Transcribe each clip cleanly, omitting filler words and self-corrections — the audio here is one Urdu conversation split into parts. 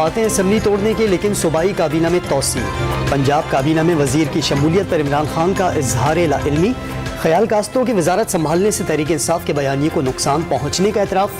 باتیں اسمبلی توڑنے کی، لیکن صوبائی کابینہ میں توسیع۔ پنجاب کابینہ میں وزیر کی شمولیت پر عمران خان کا اظہار لا علمی۔ خیال کاسترو کی وزارت سنبھالنے سے تحریک انصاف کے بیانیے کو نقصان پہنچنے کا اعتراف۔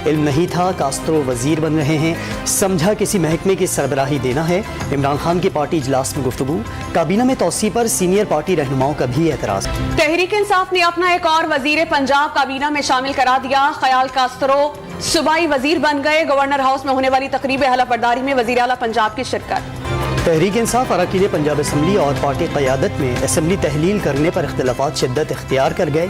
علم نہیں تھا، کاسترو وزیر بن رہے ہیں، سمجھا کسی محکمے کی سربراہی دینا ہے۔ عمران خان کی پارٹی اجلاس میں گفتگو۔ کابینہ میں توسیع پر سینئر پارٹی رہنماؤں کا بھی اعتراض۔ تحریک انصاف نے اپنا ایک اور وزیر پنجاب کابینہ میں شامل کرا دیا۔ خیال کاسترو صوبائی وزیر بن گئے۔ گورنر ہاؤس میں ہونے والی تقریب حلف برداری میں وزیر اعلیٰ پنجاب کی شرکت۔ تحریک انصاف اراکین پنجاب اسمبلی اور پارٹی قیادت میں اسمبلی تحلیل کرنے پر اختلافات شدت اختیار کر گئے۔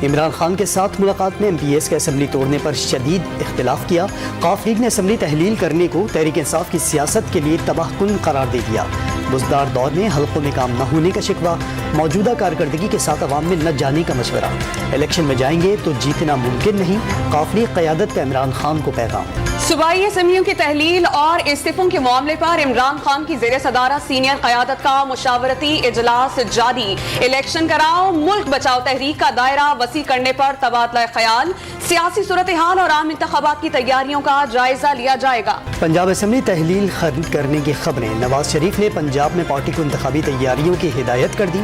عمران خان کے ساتھ ملاقات میں ایم پی ایس کے اسمبلی توڑنے پر شدید اختلاف کیا۔ قاف لیگ نے اسمبلی تحلیل کرنے کو تحریک انصاف کی سیاست کے لیے تباہ کن قرار دے دیا۔ بزدار دور میں حلقوں میں کام نہ ہونے کا شکوہ، موجودہ کارکردگی کے ساتھ عوام میں نہ جانے کا مشورہ۔ الیکشن میں جائیں گے تو جیتنا ممکن نہیں، قاف لیگ قیادت کا عمران خان کو پیغام۔ صوبائی اسمبلیوں کی تحلیل اور استعفوں کے معاملے پر عمران خان کی زیر صدارت سینئر قیادت کا مشاورتی اجلاس جاری۔ الیکشن کراؤ، ملک بچاؤ تحریک کا دائرہ وسیع کرنے پر تبادلہ خیال۔ سیاسی صورتحال اور عام انتخابات کی تیاریوں کا جائزہ لیا جائے گا۔ پنجاب اسمبلی تحلیل کرنے کی خبریں۔ نواز شریف نے پنجاب میں پارٹی کو انتخابی تیاریوں کی ہدایت کر دی۔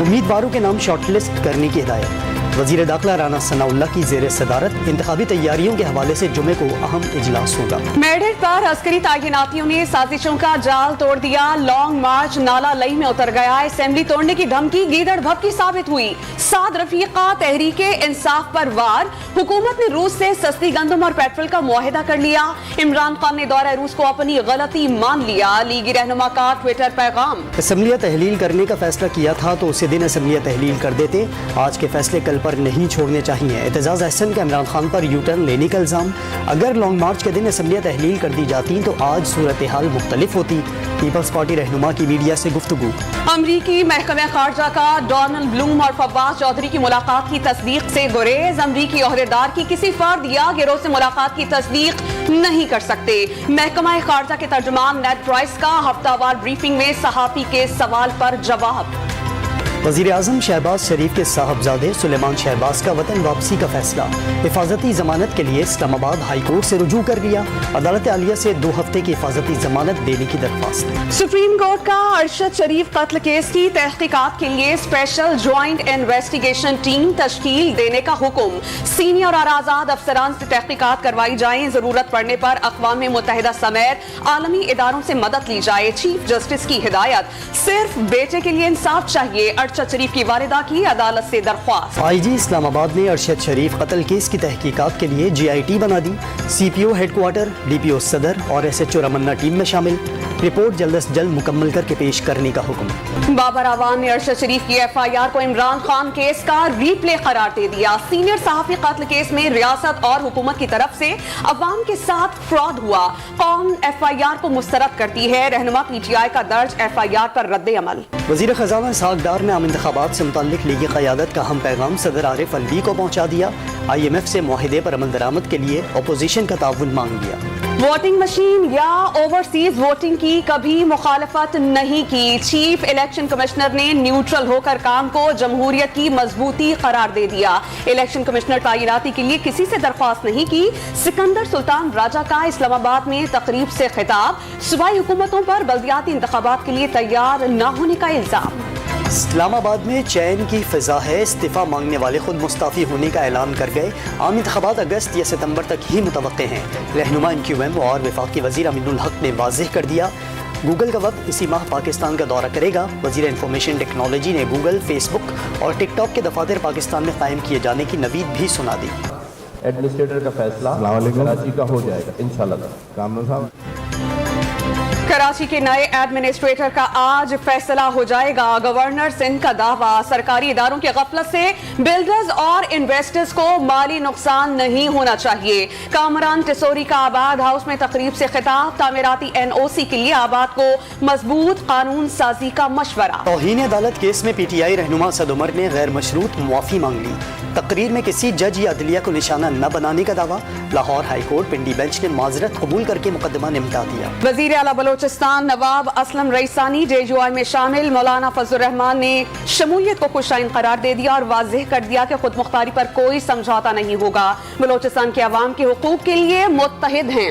امیدواروں کے نام شارٹ لسٹ کرنے کی ہدایت۔ وزیر داخلہ رانا ثناء اللہ کی زیر صدارت انتخابی تیاریوں کے حوالے سے جمعے کو اہم اجلاس ہوگا۔ میڈٹ پر عسکری تعیناتیوں نے سازشوں کا جال توڑ دیا۔ لانگ مارچ نالا لئی میں اتر گیا۔ اسمبلی توڑنے کی دھمکی گیدڑ بھب کی ثابت ہوئی۔ 7 رفیقہ تحریک انصاف پر وار۔ حکومت نے روس سے سستی گندم اور پیٹرول کا معاہدہ کر لیا۔ عمران خان نے دورہ روس کو اپنی غلطی مان لیا۔ لیگی رہنما کا ٹویٹر پیغام۔ اسمبلیاں تحلیل کرنے کا فیصلہ کیا تھا تو اسی دن اسمبلیاں تحلیل کر دیتے۔ آج کے فیصلے کل پر نہیں چھوڑنے چاہیے۔ اعتزاز احسن کا عمران خان پر یو ٹرن لینے کا الزام۔ اگر لانگ مارچ کے دن اسمبلیاں تحلیل کر دی جاتی تو آج صورتحال مختلف ہوتی۔ پیپلز پارٹی رہنما کی میڈیا سے گفتگو۔ امریکی محکمہ خارجہ کا ڈونلڈ بلوم اور فواز چودھری کی ملاقات کی تصدیق سے گریز۔ امریکی عہدیدار کی کسی فرد یا گروہ سے ملاقات کی تصدیق نہیں کر سکتے۔ محکمہ خارجہ کے ترجمان نیڈ پرائس کا ہفتہ وار بریفنگ میں صحافی کے سوال پر جواب۔ وزیر اعظم شہباز شریف کے صاحبزادے سلیمان شہباز کا وطن واپسی کا فیصلہ۔ حفاظتی ضمانت کے لیے اسلام آباد ہائی کورٹ سے رجوع کر لیا۔ عدالت عالیہ سے 2 ہفتے کی حفاظتی ضمانت دینے کی درخواست۔ سپریم کورٹ کا ارشد شریف قتل کیس کی تحقیقات کے لیے اسپیشل جوائنٹ انویسٹیگیشن ٹیم تشکیل دینے کا حکم۔ سینئر اور آزاد افسران سے تحقیقات کروائی جائیں۔ ضرورت پڑنے پر اقوام متحدہ سمیت عالمی اداروں سے مدد لی جائے۔ چیف جسٹس کی ہدایت۔ صرف بیٹے کے لیے انصاف چاہیے، ارشد شریف کی والدہ کی عدالت سے درخواست۔ آئی جی اسلام آباد نے ارشد شریف قتل کیس کی تحقیقات کے لیے GIT بنا دی۔ سی پی او ہیڈ کوارٹر، DPO صدر اور SHO رمنا ٹیم میں شامل۔ رپورٹ جلد از جلد مکمل کر کے پیش کرنے کا حکم۔ بابر اعوان نے ارشد شریف کی FIR کو عمران خان کیس کا ری پلے قرار دے دیا۔ سینئر صحافی قتل کیس میں ریاست اور حکومت کی طرف سے عوام کے ساتھ فراڈ ہوا۔ قوم FIR کو مسترد کرتی ہے۔ رہنما PTI کا درج FIR پر رد عمل۔ وزیر خزانہ اسحاق ڈار نے عام انتخابات سے متعلق لیگی قیادت کا اہم پیغام صدر عارف الوی کو پہنچا دیا۔ IMF سے معاہدے پر عمل درآمد کے لیے اپوزیشن کا تعاون مانگ لیا۔ ووٹنگ مشین یا اوورسیز ووٹنگ کی کبھی مخالفت نہیں کی۔ چیف الیکشن کمشنر نے نیوٹرل ہو کر کام کو جمہوریت کی مضبوطی قرار دے دیا۔ الیکشن کمشنر تعیناتی کے لیے کسی سے درخواست نہیں کی۔ سکندر سلطان راجہ کا اسلام آباد میں تقریب سے خطاب۔ صوبائی حکومتوں پر بلدیاتی انتخابات کے لیے تیار نہ ہونے کا الزام۔ اسلام آباد میں چین کی فضا ہے۔ استعفیٰ مانگنے والے خود مستعفی ہونے کا اعلان کر گئے۔ عام انتخابات اگست یا ستمبر تک ہی متوقع ہیں۔ رہنما NQM اور وفاقی وزیر امین الحق نے واضح کر دیا۔ گوگل کا وفد اسی ماہ پاکستان کا دورہ کرے گا۔ وزیر انفارمیشن ٹیکنالوجی نے گوگل، فیس بک اور ٹک ٹاک کے دفاتر پاکستان میں قائم کیے جانے کی نوید بھی سنا دی۔ ایڈمنسٹریٹر کا فیصلہ کراچی کا ہو جائے گا انشاءاللہ۔ کامران صاحب، کراچی کے نئے ایڈمنسٹریٹر کا آج فیصلہ ہو جائے گا۔ گورنر سندھ کا دعویٰ، سرکاری اداروں کی غفلت سے بلڈرز اور انویسٹرز کو مالی نقصان نہیں ہونا چاہیے۔ کامران ٹسوری کا آباد ہاؤس میں تقریب سے خطاب۔ تعمیراتی NOC کے لیے آباد کو مضبوط قانون سازی کا مشورہ۔ توہین عدالت کیس میں PTI رہنما اسد عمر نے غیر مشروط معافی مانگ لی۔ تقریر میں کسی جج یا عدلیہ کو نشانہ نہ بنانے کا دعویٰ۔ Lahore high court Pindi bench نے معذرت قبول کر کے مقدمہ نمٹا دیا۔ وزیر اعلیٰ بلوچستان نواب اسلم رئیسانی JUI میں شامل۔ مولانا فضل الرحمان نے شمولیت کو خوش آئند قرار دے دیا اور واضح کر دیا کہ خود مختاری پر کوئی سمجھوتا نہیں ہوگا۔ بلوچستان کے عوام کے حقوق کے لیے متحد ہیں۔